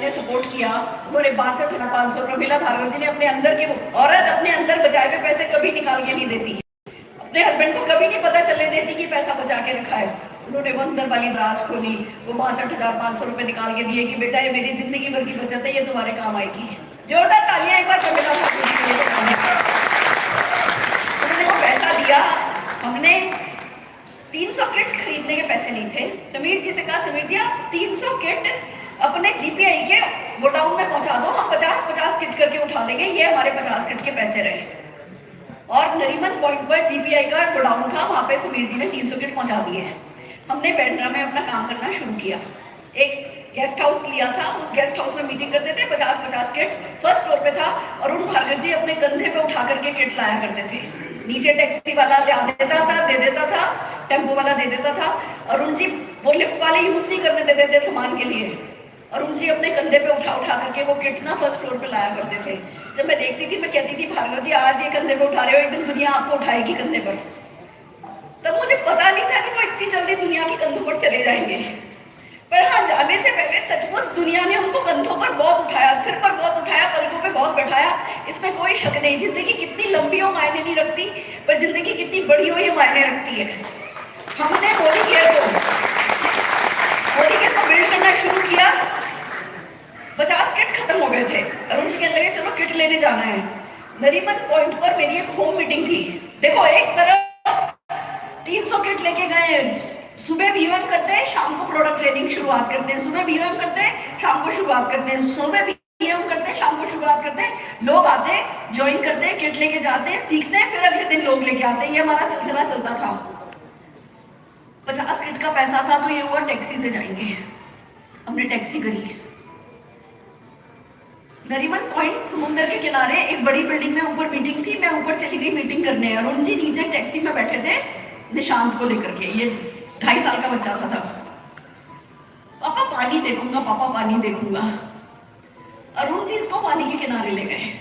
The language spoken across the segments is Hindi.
ने सपोर्ट किया, उन्होंने 62,500 मिला। भार्गव जी ने अपने अंदर के, औरत अपने अंदर बचाए हुए पैसे कभी निकाल के नहीं देती, अपने हस्बैंड को कभी नहीं पता चलने देती कि पैसा बचा के रखा है। उन्होंने वो अंदर वाली दराज खोली, वो 62,500 रुपए निकाल के दिए कि बेटा ये मेरी जिंदगी भर की बचत है, ये तुम्हारे काम आएगी। जोरदार तालियां एक बार चमेला ठाकुर जी के लिए। उन्होंने वो पैसा दिया। हमने 300 किट खरीदने के पैसे नहीं थे। समीर जी से कहा, समीर जी आप 300 किट अपने जीपीआई के गोडाउन में पहुंचा दो, हम 50-50 किट करके उठा लेंगे। ये हमारे 50 किट के पैसे रहे। और नरीमन पॉइंट पर जीपीआई का गोडाउन था, वहां पे समीर जी ने 300 किट पहुंचा दिए हैं। हमने बैंड्रा में अपना काम करना शुरू किया। एक गेस्ट हाउस लिया था, उस गेस्ट हाउस में मीटिंग करते थे। 50-50 किट फर्स्ट फ्लोर पे था। अरुण भार्गव जी अपने कंधे पे उठा करके किट लाया करते थे। नीचे टैक्सी वाला ले देता था, दे देता था, टेम्पो वाला दे देता था। अरुण जी वो लिफ्ट वाले यूज नहीं करने देते थे सामान के लिए। अरुण जी अपने कंधे पे उठा उठा करके वो किट ना फर्स्ट फ्लोर पे लाया करते थे। जब मैं देखती थी, मैं कहती थी भार्गव जी आज ये कंधे पे उठा रहे हो, एक दिन दुनिया आपको उठाएगी कंधे पर। तब मुझे पता नहीं था कि वो इतनी जल्दी दुनिया के कंधों पर चले जाएंगे। पर हाँ, जाने से पहले सचमुच दुनिया ने उनको कंधों पर बहुत उठाया, सिर पर बहुत उठाया, पलकों पे बहुत बैठाया। इसमें कोई शक नहीं। जिंदगी कितनी लंबी हो मायने नहीं रखती, पर जिंदगी कितनी बड़ी हो ये मायने रखती है। हमने मोदी केयर को बिल्ड करना शुरू किया। 50 किट खत्म हो गए थे। अरुण जी कहने लगे चलो किट लेने जाना है। नरीमन पॉइंट पर मेरी एक होम मीटिंग थी। देखो, एक तरफ 300 किट लेके गए, सुबह बीएम करते हैं, शाम को प्रोडक्ट ट्रेनिंग शुरुआत करते हैं, सुबह बीएम करते हैं, शाम को शुरुआत करते हैं, सुबह बीएम करते हैं, शाम को शुरुआत करते हैं। लोग आते हैं, ज्वाइन करते हैं, किट लेके जाते हैं, सीखते हैं, फिर अगले दिन लोग लेके आते हैं। ये हमारा सिलसिला चलता था। 50 किट का पैसा था तो ये हुआ टैक्सी से जाएंगे। हमने टैक्सी करी। नरीमन पॉइंट समुद्र के किनारे एक बड़ी बिल्डिंग में ऊपर मीटिंग थी। मैं ऊपर चली गई मीटिंग करने। अरुण जी नीचे टैक्सी में बैठे थे निशांत को लेकर के। ये 2.5 साल का बच्चा था तब। पापा पानी देखूंगा, पापा पानी देखूंगा। अरुण जी इसको पानी के किनारे ले गए।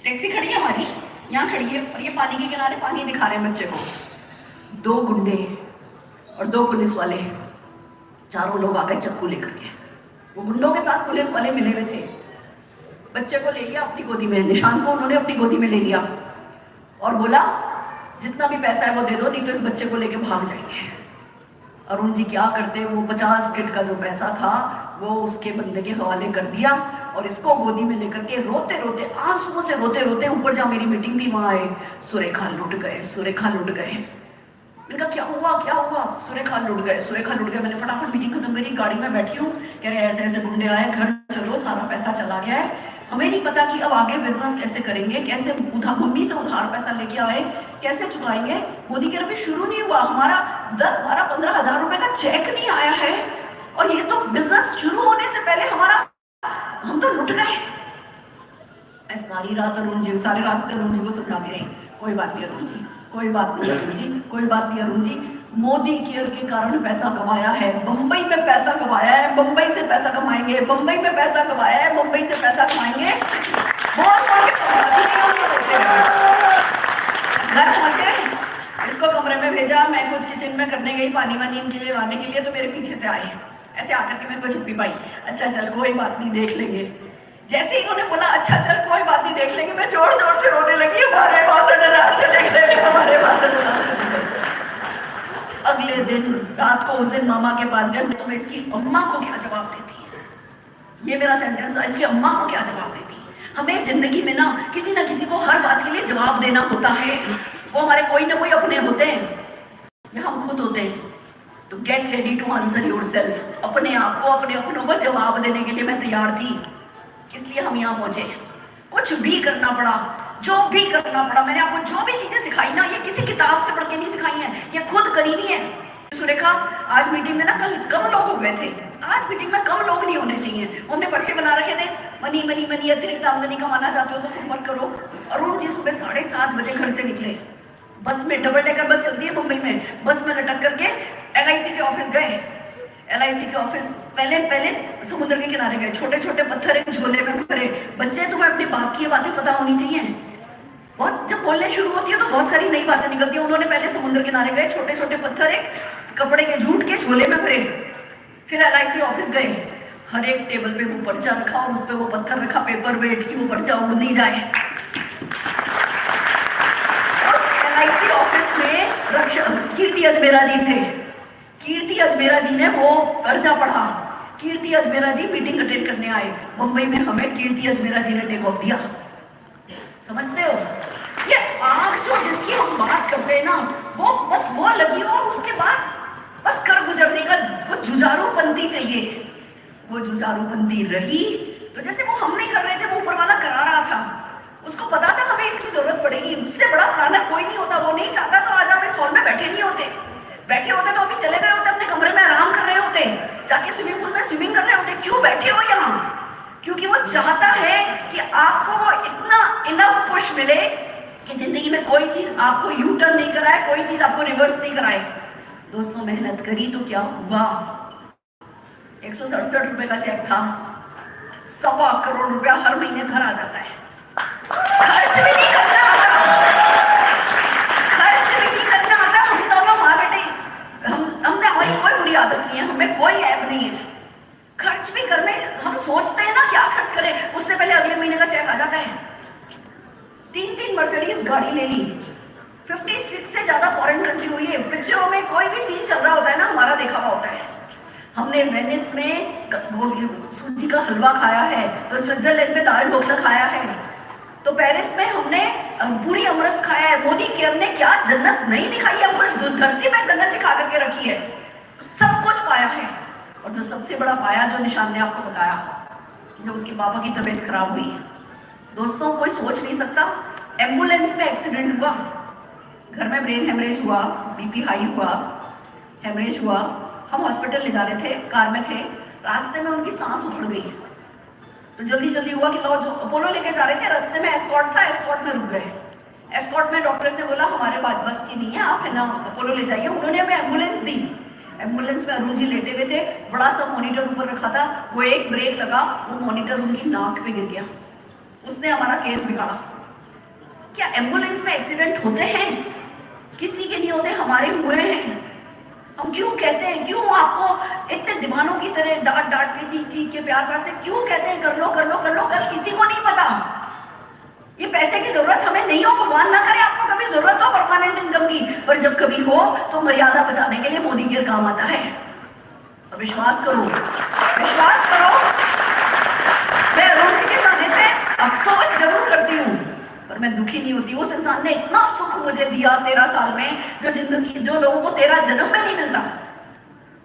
टैक्सी खड़ी है हमारी, यहाँ खड़ी है, और ये पानी के किनारे पानी दिखा रहे हैं बच्चे को। 2 गुंडे और 2 पुलिस वाले, चारों लोग आ गए चक्कू लेकर के। वो गुंडों के साथ पुलिस वाले मिले हुए थे। बच्चे को ले लिया अपनी गोदी में, निशान को उन्होंने अपनी गोदी में ले लिया और बोला जितना भी पैसा है वो दे दो, नहीं तो इस बच्चे को लेके भाग जाएंगे। अरुण जी क्या करते, वो 50 किट का जो पैसा था वो उसके बंदे के हवाले कर दिया और इसको गोदी में लेकर के रोते रोते, आंसुओं से रोते रोते, ऊपर जहाँ मेरी मीटिंग थी वहां आए। सुरेखा लुट गए, सुरेखा लुट गए। मैंने कहा क्या हुआ, क्या हुआ? सुरेखा लुट गए, सुरेखा लुट गए। मैंने फटाफट मीटिंग खत्म करी, गाड़ी में बैठी हूँ। कह रहे ऐसे ऐसे गुंडे आए, घर चलो, सारा पैसा चला गया है। हमें नहीं पता कि अब आगे बिजनेस कैसे करेंगे, कैसे उधार, मम्मी से उधार पैसा लेके आए, कैसे चुकाएंगे। मोदी के रुपये शुरू नहीं हुआ, हमारा 10, 12, 15 हजार रुपए का चेक नहीं आया है, और ये तो बिजनेस शुरू होने से पहले हम तो लुट गए। मैं सारी रात अरुण जी, सारे रास्ते अरुण जी को समझाती रही, कोई बात नहीं अरुण जी, कोई बात नहीं अरुण जी, कोई बात नहीं अरुण जी। मोदी केयर के कारण पैसा कमाया है, बंबई में पैसा कमाया है, बंबई से पैसा कमाएंगे, बंबई में पैसा कमाया है, बंबई से पैसा कमाएंगे। बहुत घर पहुंचे, इसको कमरे में भेजा, मैं कुछ किचन में करने गई, पानी वानी इनके लिए लाने के लिए, तो मेरे पीछे से आए, ऐसे आकर के मेरे को छुपी पाई। अच्छा चल कोई बात नहीं, देख लेंगे। जैसे ही उन्होंने बोला अच्छा चल कोई बात नहीं देख लेंगे, मैं जोर जोर से रोने लगी। हमारे 62,000 चले गए, हमारे 62,000 चले गए। अगले दिन रात को, उस दिन मामा के पास गए, तो मैं इसकी अम्मा को क्या जवाब देती, ये मेरा सेंटेंस था, इसकी अम्मा को क्या जवाब देती। हमें जिंदगी में ना किसी को हर बात के लिए जवाब देना होता है। वो हमारे कोई ना कोई अपने होते हैं या हम खुद होते हैं। तो get ready to answer yourself. अपने आप को, अपने अपनों को जवाब देने के लिए मैं तैयार थी, इसलिए हम यहाँ पहुंचे। कुछ भी करना पड़ा, जो भी करना पड़ा। मैंने आपको जो भी चीजें सिखाई ना, ये किसी किताब से पढ़ के नहीं सिखाई है, ये खुद करी हुई है। सुरेखा आज मीटिंग में ना, कल कम लोग हो गए थे, आज मीटिंग में कम लोग नहीं होने चाहिए। हमने पर्चे बना रखे थे, मनी मनी मनी, अतिरिक्त आमदनी कमाना चाहते हो तो संपर्क करो। अरुण जी सुबह 7:30 बजे घर से निकले, बस में, डबल डेकर बस चलती है मुंबई में, बस में लटक करके LIC के ऑफिस गए। LIC के ऑफिस पहले समुद्र के किनारे गए, छोटे छोटे पत्थर एक झोले में भरे। बच्चे तुम्हें अपनी बात की बातें पता होनी चाहिए, बहुत जब बोलने शुरू होती है तो बहुत सारी नई बातें निकलती है। उन्होंने पहले समुद्र किनारे गए, छोटे छोटे पत्थर एक कपड़े के झूठ के झोले में भरे, फिर LIC ऑफिस गए, हर एक टेबल पे वो पर्चा रखा और उस पे वो पत्थर रखा, पेपर वेट कि वो पर्चा उड़ नहीं जाए। उस LIC ऑफिस में कीर्ति अजमेरा जी थे। कीर्ति अजमेरा जी ने वो पर्चा पढ़ा। कीर्ति अजमेरा जी मीटिंग अटेंड करने आए मुंबई में, हमें कीर्ति अजमेरा जी ने टेक ऑफ दिया। समझते हो? ये आग जो जिसकी हम बात करते हैं ना, वो बस वो लगी और उसके बाद बस कर गुजरने का वो जुझारूपंती चाहिए। वो जुझारूपंती रही तो जैसे वो हम नहीं कर रहे थे, वो ऊपर वाला करा रहा था। उसको पता था हमें इसकी जरूरत पड़ेगी। उससे बड़ा प्लानर कोई नहीं होता। वो नहीं चाहता तो आज आप इस हॉल में बैठे नहीं होते। बैठे होते तो अभी चले गए होते, अपने कमरे में आराम कर रहे होते, जाके स्विमिंग पूल में स्विमिंग कर रहे होते। क्यों बैठे हो यहाँ? क्योंकि वो चाहता है कि आपको वो इतना इनफ पुश मिले कि जिंदगी में कोई चीज आपको यू टर्न नहीं कराए, कोई चीज आपको रिवर्स नहीं कराए। दोस्तों, मेहनत करी तो क्या हुआ? 167 रुपए का चेक था, 1.25 करोड़ रुपया हर महीने घर आ जाता है। खर्च भी नहीं करना आता, खर्च भी नहीं करना आता। हम दोनों माँ बेटे, हमने हमारी कोई बुरी आदत नहीं है, हमें कोई ऐप नहीं है। खर्च भी करने हम सोचते हैं ना क्या खर्च करें, उससे पहले अगले महीने का चेक आ जाता है। 3 मर्सिडीज गाड़ी ले ली, 56 से ज्यादा फॉरेन कंट्री हुई है। पिक्चरों में कोई भी सीन चल रहा होता है ना, हमारा देखा हुआ होता है। हमने वेनिस में सूजी का हलवा खाया है, तो स्विट्जरलैंड में दाल ढोकला खाया है, तो पेरिस में हमने पूरी अमरस खाया है। मोदी केयर ने क्या जन्नत नहीं दिखाई है हमको, इस धरती में जन्नत दिखा करके रखी है। सब कुछ पाया है। और जो सबसे बड़ा पाया, जो निशान ने आपको बताया, जब उसके पापा की तबीयत खराब हुई, दोस्तों कोई सोच नहीं सकता, एम्बुलेंस में एक्सीडेंट हुआ, घर में ब्रेन हेमरेज हुआ, बीपी हाई हुआ, हेमरेज हुआ। हम हॉस्पिटल ले जा रहे थे, कार में थे, रास्ते में उनकी सांस उखड़ गई। तो जल्दी जल्दी हुआ कि लो, जो अपोलो लेके जा रहे थे, रास्ते में एस्कॉर्ट था, एस्कॉर्ट में रुक गए। एस्कॉर्ट में डॉक्टर ने बोला हमारे बात बस की नहीं है, आप है ना अपोलो ले जाइए। उन्होंने हमें एम्बुलेंस दी। एम्बुलेंस में अरुण जी लेटे हुए थे, बड़ा सा मॉनिटर ऊपर रखा था, वो एक ब्रेक लगा, वो मॉनिटर उनकी नाक पे गिर गया। उसने हमारा केस बिगाड़ा। क्या एम्बुलेंस में एक्सीडेंट होते हैं? किसी के नहीं होते, हमारे हुए हैं। हम क्यों कहते हैं, क्यों आपको इतने दीवानों की तरह डांट डांट के, चीख चीख के, प्यार प्यार से क्यों कहते हैं कर लो कर लो कर लो? कल किसी को नहीं पता। ये पैसे की जरूरत हमें नहीं हो, भगवान ना करे आपको कभी जरूरत हो परमानेंट इनकम की, पर जब कभी हो तो मर्यादा बचाने के लिए मोदी केयर काम आता है। और विश्वास करो, विश्वास करो, मैं अरुण जी के जाने से अफसोस जरूर करती हूँ, पर मैं दुखी नहीं होती। उस इंसान ने इतना सुख मुझे दिया 13 साल में, जो जिंदगी, जो लोगों को 13 जन्म में नहीं मिलता।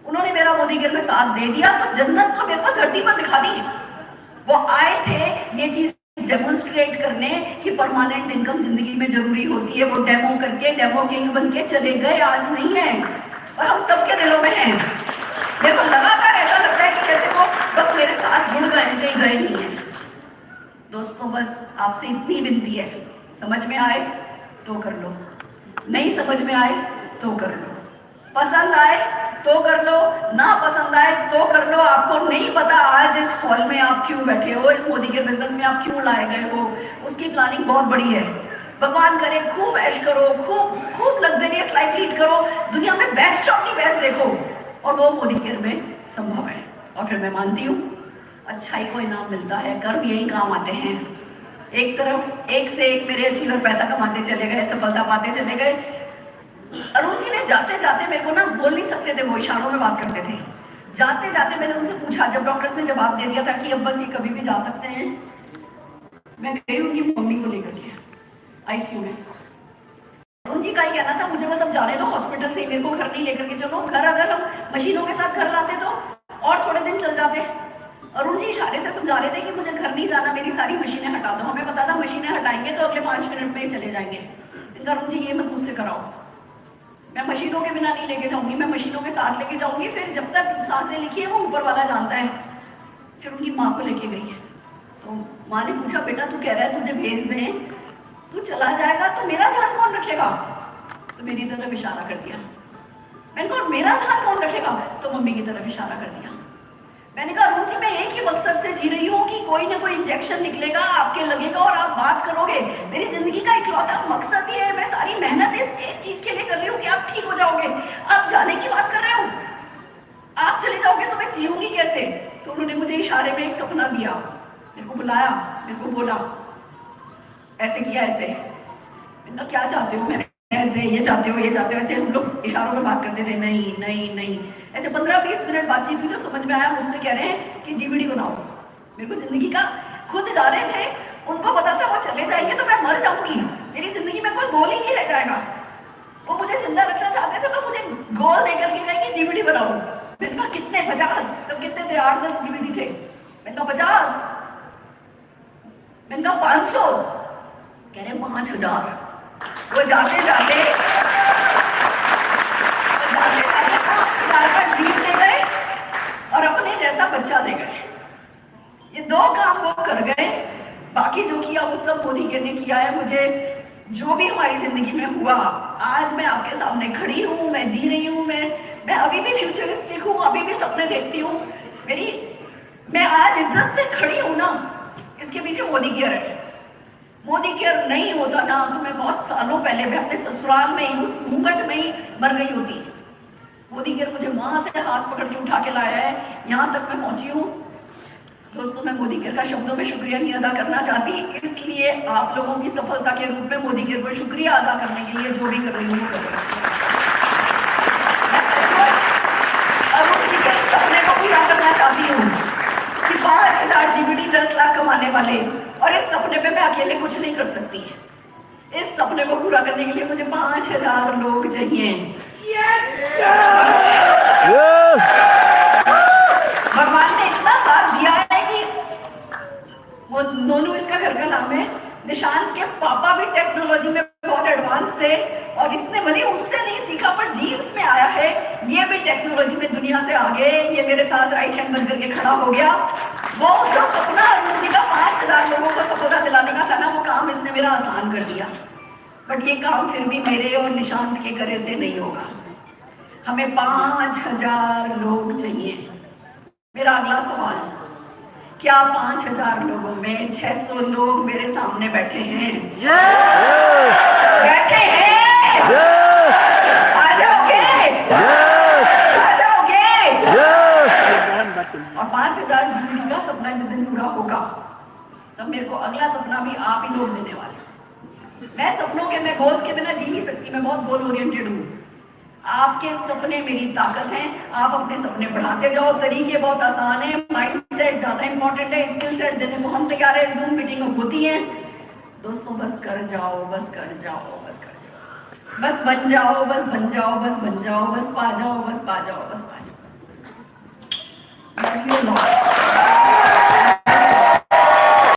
उन्होंने मेरा मोदी केयर में साथ दे दिया, तो जन्नत तो मेरे को धरती पर दिखा दी। वो आए थे ये चीज डेमोन्स्ट्रेट करने कि परमानेंट इनकम जिंदगी में जरूरी होती है। वो डेमो करके, डेमो किंग बन के चले गए, आज नहीं है, और हम सबके दिलों में है। देखो, लगातार ऐसा लगता है कि जैसे वो बस मेरे साथ जुड़ गए, कहीं गए नहीं है। दोस्तों, बस आपसे इतनी विनती है, समझ में आए तो कर लो, नहीं समझ में आए तो कर लो, पसंद आए तो कर लो, ना पसंद आए तो कर लो। आपको नहीं पता आज इस हॉल में आप क्यों बैठे हो, इस मोदी के बिजनेस में आप क्यों लाए गए हो, उसकी प्लानिंग बहुत बड़ी है। भगवान करे खूब ऐश करो, खूब खूब लग्जरियस लाइफ लीड करो, दुनिया में बेस्ट ऑफ दी बेस्ट देखो, और वो मोदी केयर में संभव है। और फिर मैं मानती हूँ अच्छाई को इनाम मिलता है, कर्म यही काम आते हैं। एक तरफ एक से एक मेरे अच्छी लोग पैसा कमाते चले गए, सफलता पाते चले गए। अरुण जी ने जाते जाते, मेरे को ना बोल नहीं सकते थे, वो इशारों में बात करते थे। जाते जाते मैंने उनसे पूछा, जब डॉक्टर्स ने जवाब दे दिया था कि अब बस ये कभी भी जा सकते हैं, मैं गई उनकी मम्मी को लेकर के आईसीयू में। अरुण जी का ही कहना था, मुझे बस अब जाने दो हॉस्पिटल से, मेरे को घर नहीं लेकर के चलो। घर अगर हम मशीनों के साथ घर लाते तो और थोड़े दिन चल जाते। अरुण जी इशारे से समझा रहे थे कि मुझे घर नहीं जाना, मेरी सारी मशीनें हटा दो। हमें पता था मशीनें हटाएंगे तो अगले 5 मिनट में ही चले जाएंगे। इनका अरुण जी ये मत मुझसे कराओ, मैं मशीनों के बिना नहीं लेके जाऊंगी, मैं मशीनों के साथ लेके जाऊंगी। फिर जब तक सांसें लिखी है वो ऊपर वाला जानता है। फिर उनकी माँ को लेके गई है, तो माँ ने पूछा, बेटा तू कह रहा है तुझे भेज दें, तू चला जाएगा तो मेरा ध्यान कौन रखेगा? तो मेरी तरफ इशारा कर दिया। मैंने कहा मेरा ध्यान कौन रखेगा? तो मम्मी की तरफ इशारा कर दिया। मैंने कहा अरुण जी, मैं एक ही मकसद से जी रही हूँ कि कोई ना कोई इंजेक्शन निकलेगा, आपके लगेगा और आप बात करोगे। मेरी जिंदगी का इकलौता मकसद ही है, मैं सारी मेहनत इस एक चीज के लिए कर रही हूँ कि आप ठीक हो जाओगे। आप जाने की बात कर रहे हो, आप चले जाओगे तो मैं जीऊंगी कैसे? तो उन्होंने मुझे इशारे में एक सपना दिया, मेरे को बुलाया, मेरे को बोला ऐसे किया, ऐसे। मैंने कहा क्या चाहते हो? मैंने ऐसे, ये चाहते हो, ये चाहते हो, ऐसे हम लोग इशारों में बात करते थे, नहीं नहीं नहीं। ऐसे 15-20 मिनट बातचीत हुई तो समझ में आया, मुझसे कह रहे हैं कि जीवीडी बनाओ। मेरे को जिंदगी का, खुद जा रहे थे, उनको पता था वो चले जाएंगे तो मैं मर जाऊंगी, मेरी जिंदगी में कोई गोल ही नहीं रह जाएगा। वो मुझे जिंदा रखना चाहते थे तो मुझे गोल देकर के गए कि जीवीडी बनाओ। मैंने कहा कितने? 50। तब कितने थे? 8-10 जीवीडी थे। मैंने कहा 50। मैंने कहा 500। कह रहे 5000। वो जाते जाते 5000 का ड्रीम ले गए और अपने जैसा बच्चा दे गए। ये 2 काम वो कर गए, बाकी जो किया वो सब मोदी ने किया है। मुझे जो भी हमारी जिंदगी में हुआ, आज मैं आपके सामने खड़ी हूँ, मैं जी रही हूँ, मैं अभी भी फ्यूचरिस्टिक हूँ, अभी भी सपने देखती हूँ। मैं आज इज्जत से खड़ी हूँ ना, इसके पीछे मोदी केयर है। मोदी केयर नहीं होता ना तो मैं बहुत सालों पहले मैं अपने ससुराल में ही, उस घूंघट में ही मर गई होती। मोदी केयर मुझे वहां से हाथ पकड़ के उठा के लाया है, यहाँ तक मैं पहुंची हूँ। दोस्तों, मैं मोदी केयर का शब्दों में शुक्रिया नहीं अदा करना चाहती, इसलिए आप लोगों की सफलता के रूप में मोदी केयर को शुक्रिया अदा करने के लिए जो भी कर रही हूँ सपने को पूरा करना चाहती हूँ कि 5000 जीबीडी 10 लाख कमाने वाले, और इस सपने पे मैं अकेले कुछ नहीं कर सकती। इस सपने को पूरा करने के लिए मुझे 5000 लोग चाहिए। भगवान ने इतना साथ दिया है कि वो नोनू इसका घर का नाम है, निशांत के पापा भी टेक्नोलॉजी में बहुत एडवांस थे और इसने भले उनसे नहीं सीखा पर जीन्स में आया है। ये भी टेक्नोलॉजी में दुनिया से आगे, ये मेरे साथ राइट हैंड बन करके खड़ा हो गया। वो जो सपना अरुण जी का 5000 लोगों को सफलता दिलाने का था ना, वो काम इसने मेरा आसान कर दिया। बट ये काम फिर भी मेरे और निशांत के करे से नहीं होगा। हमें 5000 लोग चाहिए। मेरा अगला सवाल, क्या 5000 लोगों में 600 लोग मेरे सामने बैठे हैं? बैठे हैं? आ जाओगे? आ जाओगे? और 5000 जीबीडी का सपना जिस दिन पूरा होगा तब मेरे को अगला सपना भी आप ही लोग देने वाले। मैं सपनों के, मैं गोल्स के बिना जी नहीं सकती, मैं बहुत गोल ओरिएंटेड हूँ। आपके सपने मेरी ताकत हैं, आप अपने सपने बढ़ाते जाओ। तरीके बहुत आसान है, माइंडसेट ज्यादा इंपॉर्टेंट है। स्किल सेट देने को हम तैयार है, जूम मीटिंग अब होती है। दोस्तों बस कर जाओ, बस कर जाओ, बस कर जाओ, बस बन जाओ, बस बन जाओ, बस बन जाओ, बस पा जाओ, बस पा जाओ, बस पा जाओ।